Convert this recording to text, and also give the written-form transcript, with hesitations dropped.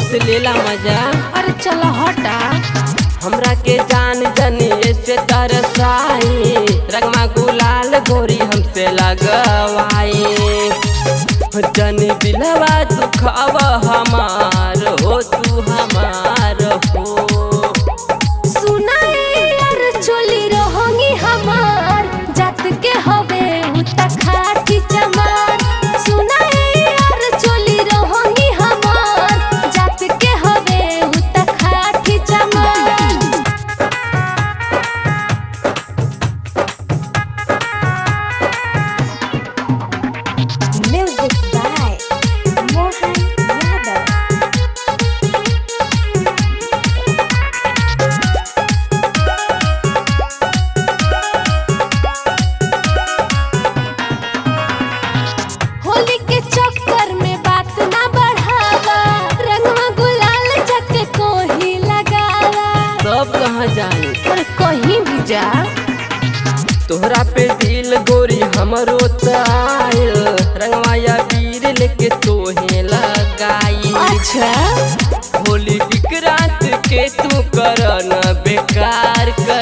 से लेला मजा। अरे चला हटा, हमरा के जान जनिए से तरसाई, रंगमा गुलाल गोरी हमसे लगवाई। जनी दिलवा तू खाव हमार हो, तू हमार हो। सुनाई यार चोली रहोगी हमार, जात के हवे उता खाटी चमार। सुनाई यार चोली रहोगी हमार, जात के हवे उता खाटी चमार। Music by Mohan Yadav. होली के चक्कर में बात ना बढ़ावा, रंगवा गुलाल जके कोही लगावा। सब कहाँ जाए और कहीं भी जा, तोहरा पे दिल गोरी हमरो ताइल, रंगवाया वीर लेके तोहे लगाई। अच्छा होली विक्रांत के तू करन बेकार कर